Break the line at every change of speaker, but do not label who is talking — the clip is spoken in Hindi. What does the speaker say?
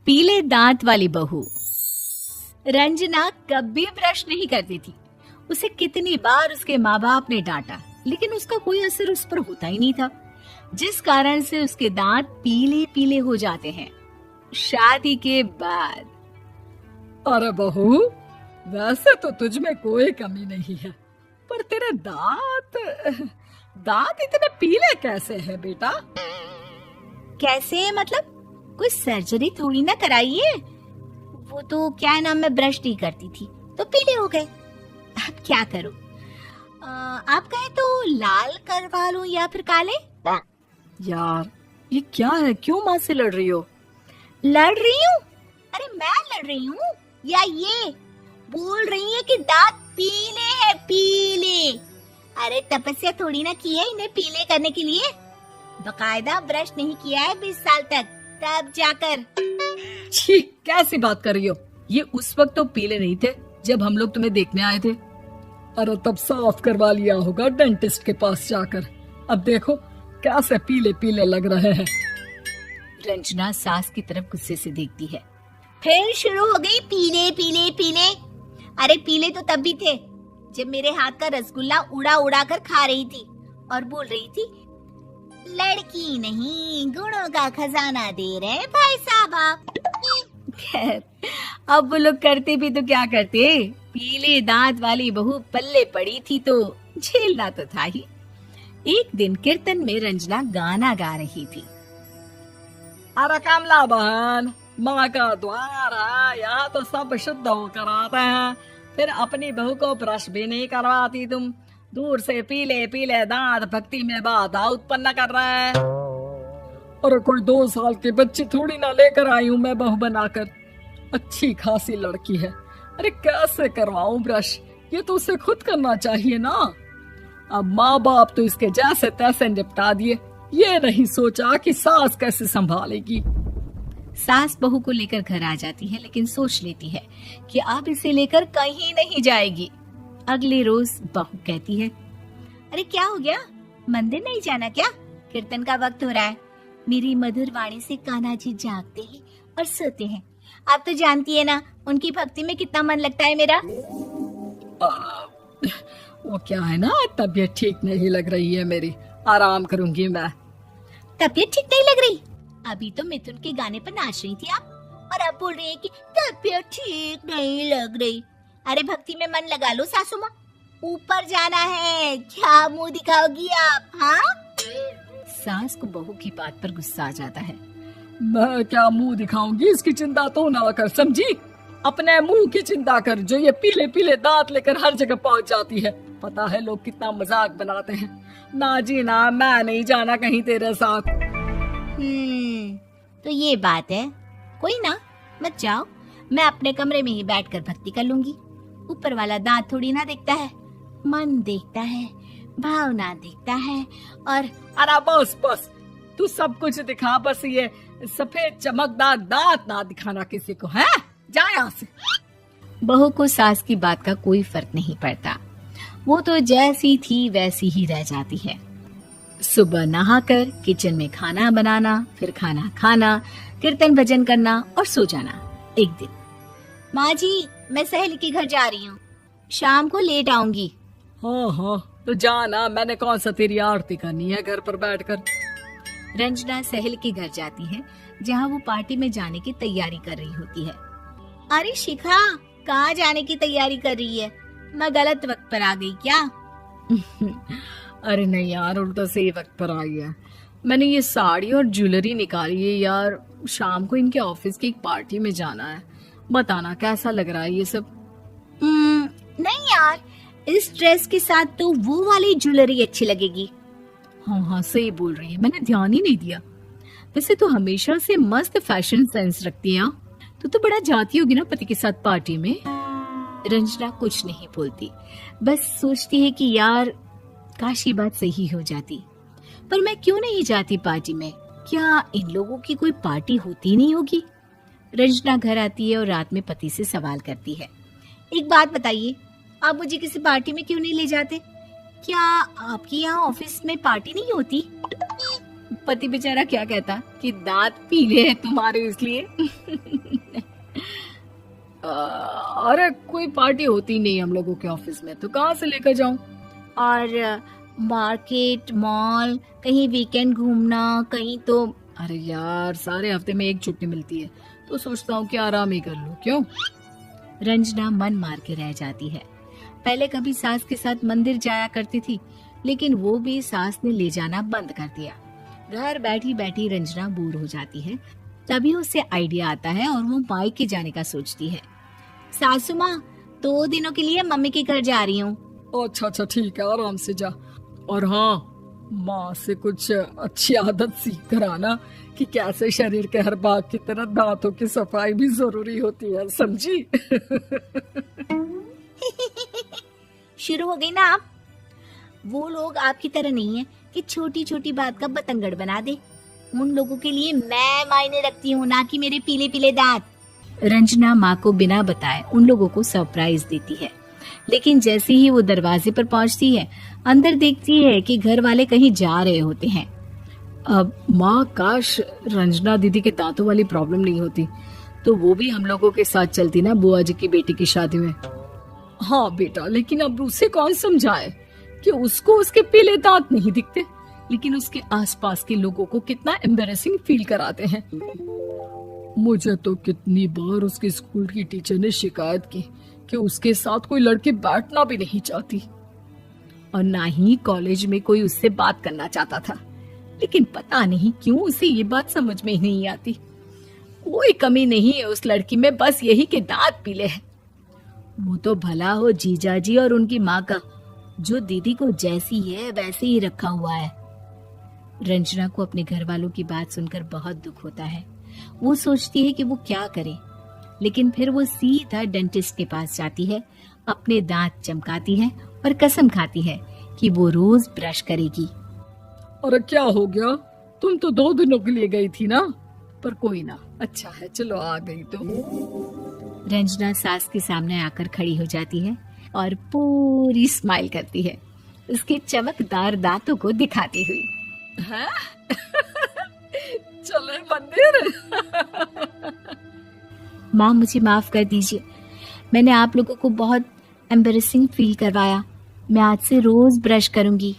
पीले दांत वाली बहू। रंजना कभी ब्रश नहीं करती थी। उसे कितनी बार उसके माँ बाप ने डांटा, लेकिन उसका कोई असर उस पर होता ही नहीं था, जिस कारण से उसके दांत पीले पीले हो जाते हैं। शादी के बाद।
अरे बहू, वैसे तो तुझ में कोई कमी नहीं है, पर तेरे दांत इतने पीले कैसे हैं बेटा?
कैसे मतलब? कोई सर्जरी थोड़ी ना कराइए। वो तो क्या नाम, मैं ब्रश नहीं करती थी तो पीले हो गए। अब क्या करूं? आप कहें तो लाल करवा लूं या फिर काले?
यार ये क्या है, क्यों माँ से लड़ रही हो?
लड़ रही हूँ? अरे मैं लड़ रही हूँ या ये बोल रही है कि दांत पीले हैं, पीले। अरे तपस्या थोड़ी ना की है इन्हें पीले करने के लिए। बकायदा ब्रश नहीं किया है 20 साल तक, तब जाकर।
छी, कैसी बात कर रही हो? ये उस वक्त तो पीले नहीं थे जब हम लोग तुम्हें देखने आए थे। अरे तब साफ करवा लिया होगा डेंटिस्ट के पास जाकर। अब देखो कैसे पीले पीले लग रहे हैं।
रंजना सास की तरफ गुस्से से देखती है। फिर शुरू हो गई पीले पीले पीले। अरे पीले तो तब भी थे जब मेरे हाथ का रसगुल्ला उड़ा उड़ा कर खा रही थी और बोल रही थी, लड़की नहीं गुणों का खजाना दे रहे भाई साहब आप। खैर, अब वो लोग करते भी तो क्या करते, पीले दांत वाली बहू पल्ले पड़ी थी तो झेलना तो था ही। एक दिन कीर्तन में रंजना गाना गा रही थी।
अरे कमला बहन, माँ का द्वार है, यहाँ तो सब शुद्ध होकर आते हैं, फिर अपनी बहू को ब्रश भी नहीं करवाती तुम। दूर से पीले पीले दांत भक्ति में बाधा उत्पन्न कर रहे हैं। अरे कोई 2 साल के बच्ची थोड़ी ना लेकर आई हूँ मैं बहू बनाकर। अच्छी खासी लड़की है, अरे कैसे करवाऊं ब्रश? ये तो उसे खुद करना चाहिए ना। अब माँ बाप तो इसके जैसे तैसे निपटा दिए, ये नहीं सोचा कि सास कैसे संभालेगी।
सास बहू को लेकर घर आ जाती है, लेकिन सोच लेती है कि अब इसे लेकर कहीं नहीं जाएगी। अगले रोज बहू कहती है, अरे क्या हो गया, मंदिर नहीं जाना क्या? कीर्तन का वक्त हो रहा है। मेरी मधुर वाणी से कान्हा जी जागते हैं और सोते हैं। आप तो जानती है ना उनकी भक्ति में कितना मन लगता है मेरा।
वो क्या है ना, तबीयत ठीक नहीं लग रही है मेरी, आराम करूंगी मैं।
तबीयत ठीक नहीं लग रही? अभी तो मिथुन के गाने पर नाच रही थी आप, और अब बोल रही है कि तबीयत ठीक नहीं लग रही। अरे भक्ति में मन लगा लो सासू माँ, ऊपर जाना है, क्या मुंह दिखाओगी आप? हाँ? सास को बहू की बात पर गुस्सा आ जाता है।
मैं क्या मुंह दिखाऊंगी, इसकी चिंता तो ना कर, समझी? अपने मुंह की चिंता कर, जो ये पीले पीले दांत लेकर हर जगह पहुंच जाती है। पता है लोग कितना मजाक बनाते हैं। ना जी ना, मैं नहीं जाना कहीं तेरे साथ।
तो ये बात है, कोई ना, मत जाओ, मैं अपने कमरे में ही बैठकर भक्ति कर लूंगी। ऊपर वाला दांत थोड़ी ना देखता है, मन देखता है, भावना देखता है। और
अरे बस बस, तू सब कुछ दिखा, बस ये सफेद चमकदार दांत ना दिखाना किसी को, है? जा यहाँ से।
बहू को सास की बात का कोई फर्क नहीं पड़ता, वो तो जैसी थी वैसी ही रह जाती है। सुबह नहाकर किचन में खाना बनाना, फिर खाना खाना, कीर्तन भजन करना और सो जाना। एक दिन, माँ जी मैं सहेली के घर जा रही हूँ, शाम को लेट आऊंगी।
हाँ हाँ तो जाना, मैंने कौन सा तेरी आरती करनी है घर पर बैठकर।
रंजना सहेली के घर जाती है, जहाँ वो पार्टी में जाने की तैयारी कर रही होती है। अरे शिखा, कहाँ जाने की तैयारी कर रही है? मैं गलत वक्त पर आ गई क्या?
अरे नहीं यार, उल्टा सही वक्त पर आई है। मैंने ये साड़ी और ज्वेलरी निकाली है यार, शाम को इनके ऑफिस की एक पार्टी में जाना है। बताना कैसा लग रहा है ये सब?
नहीं यार, इस ड्रेस के साथ तो वो वाली ज्वेलरी अच्छी लगेगी।
हाँ हाँ सही बोल रही है, मैंने ध्यान ही नहीं दिया। वैसे तो हमेशा से मस्त फैशन सेंस रखती है। तो बड़ा जाती होगी ना पति के साथ पार्टी में।
रंजना कुछ नहीं बोलती, बस सोचती है कि यार काश ये बात सही हो जाती, पर मैं क्यों नहीं जाती पार्टी में? क्या इन लोगों की कोई पार्टी होती नहीं होगी? रंजना घर आती है और रात में पति से सवाल करती है, एक बात बताइए, आप मुझे किसी पार्टी में क्यों नहीं ले जाते? क्या आपकी यहाँ ऑफिस में पार्टी नहीं होती? पति बेचारा क्या कहता कि दांत पीले हैं तुम्हारे इसलिए।
अरे कोई पार्टी होती नहीं हम लोगों के ऑफिस में, तो कहाँ से लेकर जाऊं?
और मार्केट, मॉल, कहीं वीकेंड घूमना, कहीं तो।
अरे यार, सारे हफ्ते में एक छुट्टी मिलती है, तो सोचता हूँ कि आराम ही कर लूं। क्यों?
रंजना मन मार के रह जाती है। पहले कभी सास के साथ मंदिर जाया करती थी, लेकिन वो भी सास ने ले जाना बंद कर दिया। घर बैठी बैठी रंजना बोर हो जाती है। तभी उसे आइडिया आता है और वो मायके जाने का सोचती है। सासू माँ, 2 दिनों के लिए मम्मी के घर जा रही हूँ।
अच्छा अच्छा, ठीक है, आराम से जा। और हाँ, माँ से कुछ अच्छी आदत सीख कर आना कि कैसे शरीर के हर भाग की तरह दांतों की सफाई भी जरूरी होती है, समझी?
शुरू हो गई ना आप। वो लोग आपकी तरह नहीं है कि छोटी छोटी बात का बतंगड़ बना दे। उन लोगों के लिए मैं मायने रखती हूँ, ना कि मेरे पीले पीले दांत। रंजना माँ को बिना बताए उन लोगों को सरप्राइज देती है, लेकिन जैसे ही वो दरवाजे पर पहुंचती है, अंदर देखती है कि घर वाले कहीं जा रहे होते हैं।
अब माँ, काश रंजना दीदी के दांतों वाली प्रॉब्लम नहीं होती, तो वो भी हम लोगों के साथ चलती ना बुआ जी की बेटी की शादी में। हाँ बेटा, लेकिन अब उसे कौन समझाए कि उसको उसके पीले दांत नहीं दिखते, लेकिन उसके आसपास के लोगों को कितना एम्बैरेसिंग फील कराते हैं। मुझे तो कितनी बार उसके स्कूल की टीचर ने शिकायत की कि उसके साथ कोई लड़की बैठना भी नहीं चाहती, और ना ही कॉलेज में कोई उससे बात करना चाहता था। लेकिन पता नहीं क्यों उसे ये बात समझ में ही नहीं आती। कोई कमी नहीं है उस लड़की में, बस यही कि दांत पीले हैं। वो तो भला हो जीजा जी और उनकी माँ का, जो दीदी को जैसी है वैसे ही रखा हुआ है। रंजना को अपने घर वालों की बात सुनकर बहुत दुख होता है। वो सोचती है कि वो क्या करे, लेकिन फिर वो सीधा डेंटिस्ट के पास जाती है, अपने दांत चमकाती है और कसम खाती है कि वो रोज ब्रश करेगी। अरे क्या हो गया? तुम तो 2 दिनों के लिए गई थी ना। पर कोई ना, अच्छा है, चलो आ गई तो।
रंजना सास के सामने आकर खड़ी हो जाती है और पूरी स्माइल करती है, उसके चमकदार दांतों को दिखाती हुई।
हैं? चले मंदिर।
माँ, मुझे माफ कर दीजिए, मैंने आप लोगों को बहुत एम्बैरेसिंग फील करवाया। मैं आज से रोज ब्रश करूंगी।